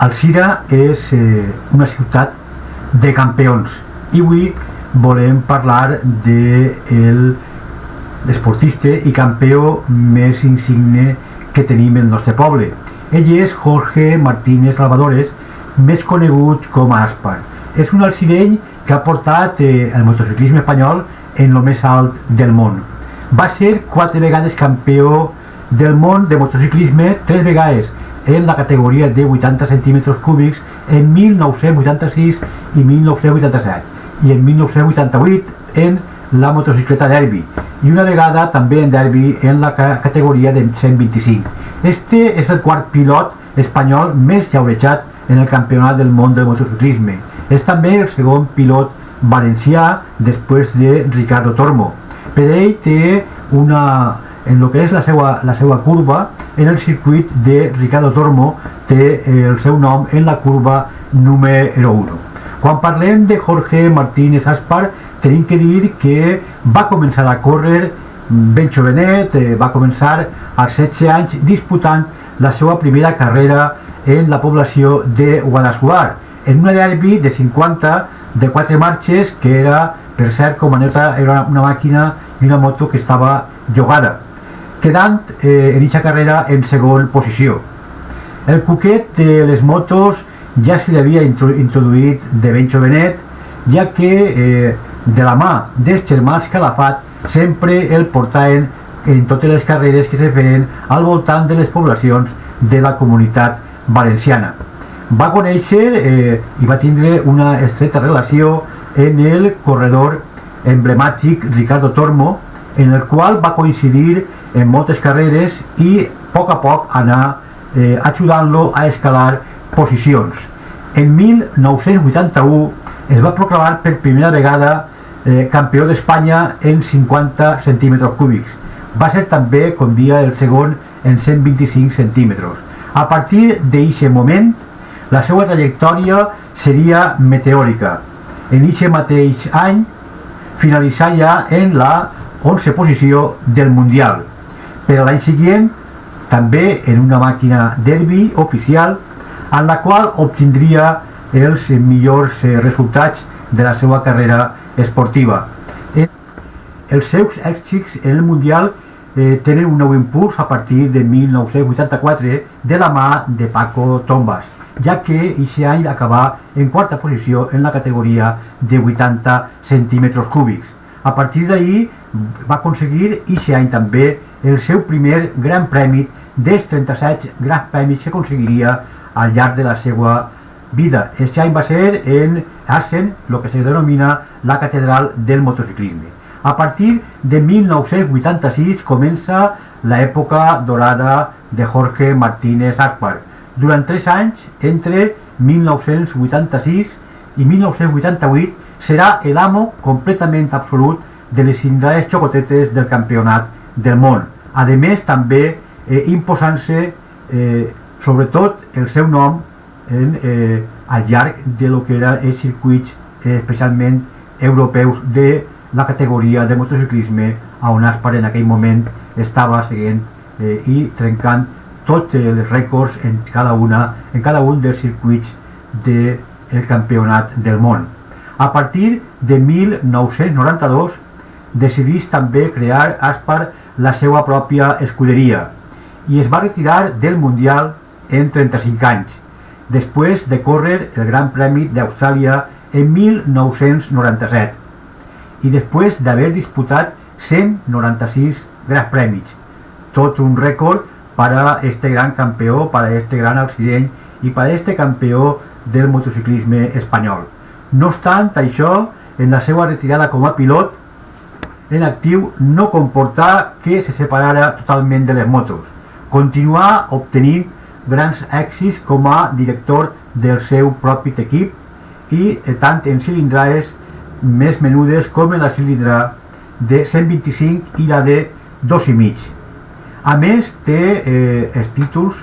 Alzira és una ciutat de campions i avui volem parlar de l'esportista i campió més insigne que tenim el nostre poble. Ell és Jorge Martínez Salvadores, més conegut com a Aspar. És un alzireny que ha portat el motociclisme espanyol en lo més alt del món. Va ser 4 vegades campió del món de motociclisme, 3 vegades en la categoria de 80 centímetres cúbics en 1986 i 1987 i en 1988 en la motocicleta derbi i una vegada també en derbi en la categoria de 125. Este és el quart pilot espanyol més llaurejat en el campionat del món del motociclisme. És també el segon pilot valencià després de Ricardo Tormo. Per ell té en el que és la seva curva, en el circuit de Ricardo Tormo, té el seu nom en la curva número 1. Quan parlem de Jorge Martínez Aspar, tenim que dir que va començar a córrer ben jovenet, va començar als 16 anys disputant la seva primera carrera en la població de Guadassuar, en una derbi de 50 de 4 marxes, que era, per cert, com a nota, era una màquina i una moto que estava llogada, quedant en aquesta carrera en segona posició. El cuquet de les motos ja se li havia introduït de ben jovenet, ja que de la mà dels germans Calafat sempre el portaven en totes les carreres que se feien al voltant de les poblacions de la comunitat valenciana. Va conèixer i va tindre una estreta relació en el corredor emblemàtic Ricardo Tormo, en el qual va coincidir en moltes carreres i a poc anar ajudant-lo a escalar posicions. En 1981 es va proclamar per primera vegada campió d'Espanya en 50 centímetres cúbics. Va ser també, com dia, el segon en 125 centímetres. A partir d'aquest moment, la seva trajectòria seria meteòrica. En aquest mateix any finalitzà ja en la 11a posició del Mundial. Per a l'any següent, també en una màquina derbi oficial, en la qual obtindria els millors resultats de la seva carrera esportiva. Els seus èxits en el Mundial tenen un nou impuls a partir de 1984 de la mà de Paco Tombas, ja que aquest any acabà en quarta posició en la categoria de 80 centímetres cúbics. A partir d'ahir va aconseguir aquest any també el seu primer gran premi dels 37 grans premis que aconseguiria al llarg de la seva vida. Aquest any va ser en Assen, el que se denomina la catedral del motociclisme. A partir de 1986 comença l'època dorada de Jorge Martínez Aspar. Durant 3 anys, entre 1986 i 1988, serà l'amo completament absolut de les cilindrades xocotetes del campionat del món. A més, també imposant-se sobretot el seu nom al llarg de lo que eren els circuits especialment europeus de la categoria de motociclisme, on Aspar en aquell moment estava seguint i trencant tots els rècords en cada un dels circuits del campionat del món. A partir de 1992 decidís també crear Aspar la seva pròpia escuderia i es va retirar del Mundial en 35 anys, després de córrer el Gran Premi d'Austràlia en 1997 i després d'haver disputat 196 grans premis, tot un rècord per a este gran campió, per a este gran alzireny i per a este campió del motociclisme espanyol. No obstant això, en la seva retirada com a pilot en actiu no comportà que se separara totalment de les motos. Continuà obtenint grans èxits com a director del seu propi equip i tant en cilindrades més menudes com en la cilindra de 125 i la de 2,5. A més, té els títols,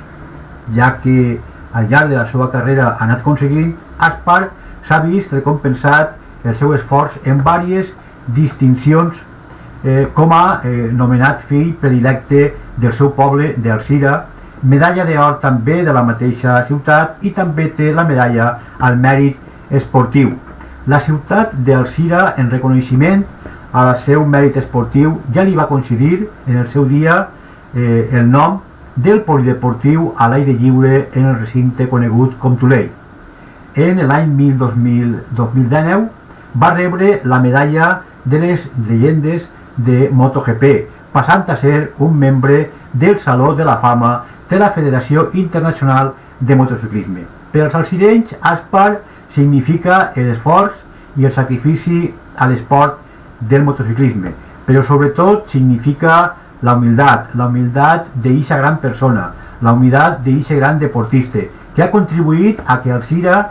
ja que al llarg de la seva carrera ha anat aconseguint. Aspar s'ha vist recompensat el seu esforç en diverses distincions com a nomenat fill predilecte del seu poble d'Alzira medalla d'or també de la mateixa ciutat i també té la medalla al mèrit esportiu. La ciutat d'Alzira, en reconeixement al seu mèrit esportiu, ja li va concedir en el seu dia el nom del polideportiu a l'aire lliure en el recinte conegut com Tuley. En l'any 2019 va rebre la medalla de les llegendes de MotoGP, passant a ser un membre del Saló de la Fama de la Federació Internacional de Motociclisme. Per als alzirenys, Aspar significa l'esforç i el sacrifici a l'esport del motociclisme, però sobretot significa la humilitat d'eixa gran persona, la humilitat d'eixa gran deportista, que ha contribuït a que Alzira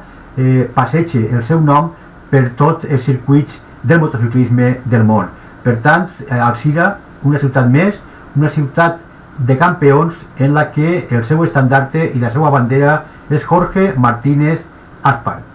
passegi el seu nom per tots els circuits del motociclisme del món. Per tant, Alzira, una ciutat més, una ciutat de campions en la que el seu estandarte i la seva bandera és Jorge Martínez Aspar.